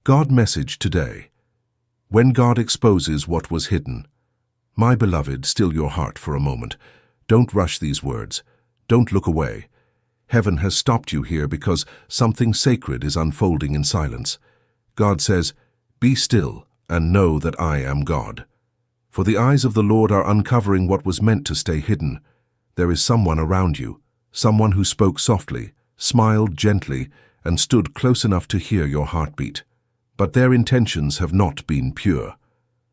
God message today. When God exposes what was hidden. My beloved, still your heart for a moment. Don't rush these words. Don't look away. Heaven has stopped you here because something sacred is unfolding in silence. God says, "Be still and know that I am God." For the eyes of the Lord are uncovering what was meant to stay hidden. There is someone around you, someone who spoke softly, smiled gently, and stood close enough to hear your heartbeat. But their intentions have not been pure.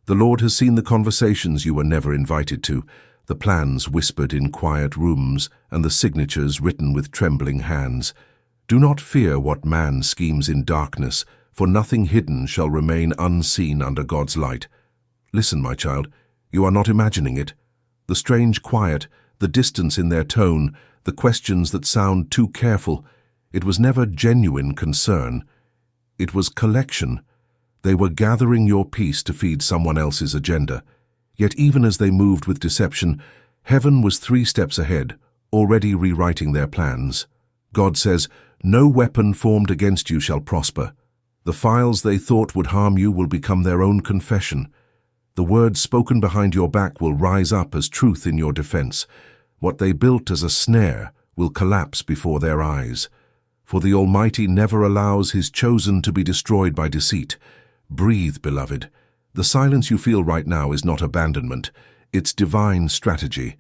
The Lord has seen the conversations you were never invited to, the plans whispered in quiet rooms, and the signatures written with trembling hands. Do not fear what man schemes in darkness, for nothing hidden shall remain unseen under God's light. Listen, my child, you are not imagining it. The strange quiet, the distance in their tone, the questions that sound too careful, it was never genuine concern. It was collection. They were gathering your peace to feed someone else's agenda. Yet even as they moved with deception, heaven was 3 steps ahead, already rewriting their plans. God says, "No weapon formed against you shall prosper." The files they thought would harm you will become their own confession. The words spoken behind your back will rise up as truth in your defense. What they built as a snare will collapse before their eyes. For the Almighty never allows His chosen to be destroyed by deceit. Breathe, beloved. The silence you feel right now is not abandonment. It's divine strategy.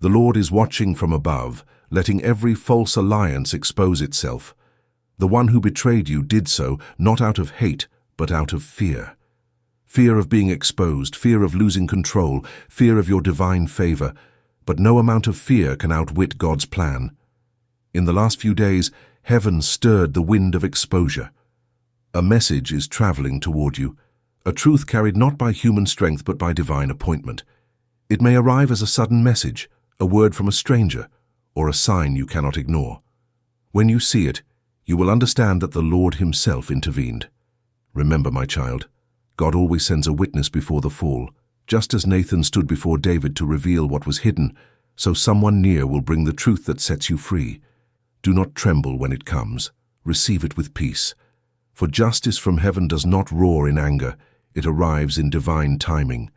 The Lord is watching from above, letting every false alliance expose itself. The one who betrayed you did so not out of hate, but out of fear. Fear of being exposed, fear of losing control, fear of your divine favor. But no amount of fear can outwit God's plan. In the last few days, heaven stirred the wind of exposure. A message is traveling toward you, a truth carried not by human strength but by divine appointment. It may arrive as a sudden message, a word from a stranger, or a sign you cannot ignore. When you see it, you will understand that the Lord Himself intervened. Remember, my child, God always sends a witness before the fall. Just as Nathan stood before David to reveal what was hidden, so someone near will bring the truth that sets you free. Do not tremble when it comes. Receive it with peace. For justice from heaven does not roar in anger. It arrives in divine timing.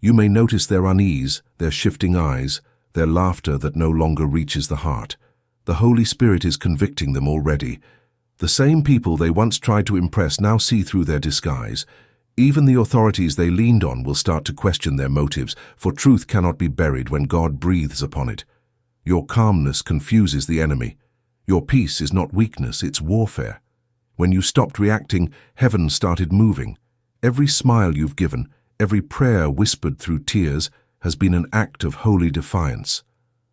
You may notice their unease, their shifting eyes, their laughter that no longer reaches the heart. The Holy Spirit is convicting them already. The same people they once tried to impress now see through their disguise. Even the authorities they leaned on will start to question their motives, for truth cannot be buried when God breathes upon it. Your calmness confuses the enemy. Your peace is not weakness, it's warfare. When you stopped reacting, heaven started moving. Every smile you've given, every prayer whispered through tears, has been an act of holy defiance.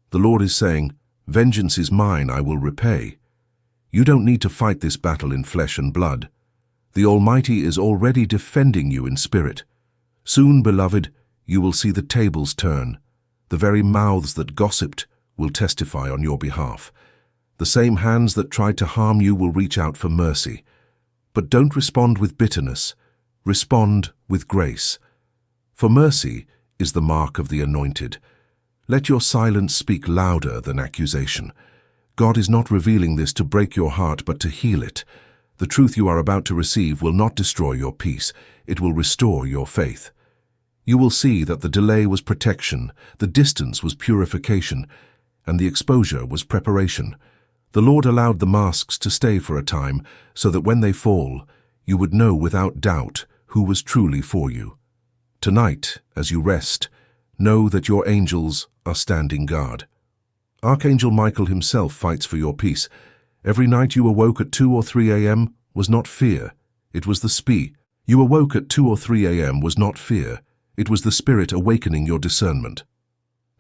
The Lord is saying, "Vengeance is mine, I will repay." You don't need to fight this battle in flesh and blood. The Almighty is already defending you in spirit. Soon, beloved, you will see the tables turn. The very mouths that gossiped will testify on your behalf. The same hands that tried to harm you will reach out for mercy. But don't respond with bitterness. Respond with grace. For mercy is the mark of the anointed. Let your silence speak louder than accusation. God is not revealing this to break your heart, but to heal it. The truth you are about to receive will not destroy your peace. It will restore your faith. You will see that the delay was protection, the distance was purification, and the exposure was preparation. The Lord allowed the masks to stay for a time, so that when they fall, you would know without doubt who was truly for you. Tonight, as you rest, know that your angels are standing guard. Archangel Michael himself fights for your peace. Every night you awoke at 2 or 3 a.m. was not fear, it was the You awoke at 2 or 3 a.m. was not fear, it was the Spirit awakening your discernment.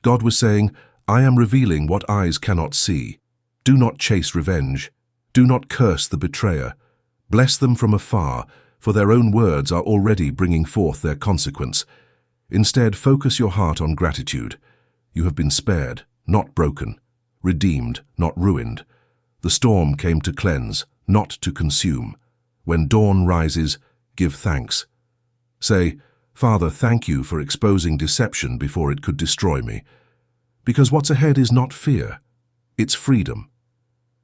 God was saying, "I am revealing what eyes cannot see. Do not chase revenge. Do not curse the betrayer. Bless them from afar, for their own words are already bringing forth their consequence. Instead, focus your heart on gratitude. You have been spared, not broken, redeemed, not ruined. The storm came to cleanse, not to consume. When dawn rises, give thanks. Say, "Father, thank you for exposing deception before it could destroy me." Because what's ahead is not fear, it's freedom.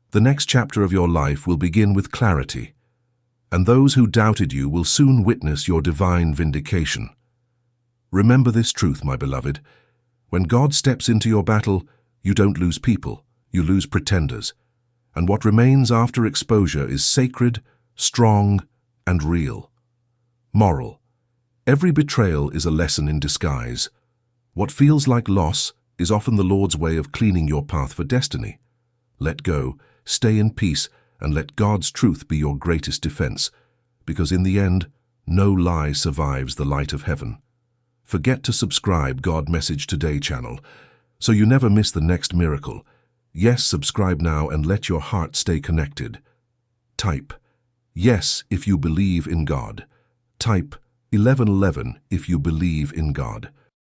The next chapter of your life will begin with clarity. and those who doubted you will soon witness your divine vindication. Remember this truth, my beloved. When God steps into your battle, you don't lose people, you lose pretenders. And what remains after exposure is sacred, strong, and real. Moral: every betrayal is a lesson in disguise. What feels like loss is often the Lord's way of cleaning your path for destiny. Let go, stay in peace, and let God's truth be your greatest defense, because in the end, no lie survives the light of heaven. Forget to subscribe God Message Today channel, so you never miss the next miracle. Yes, subscribe now and let your heart stay connected. Type yes if you believe in God. Type 1111 if you believe in God.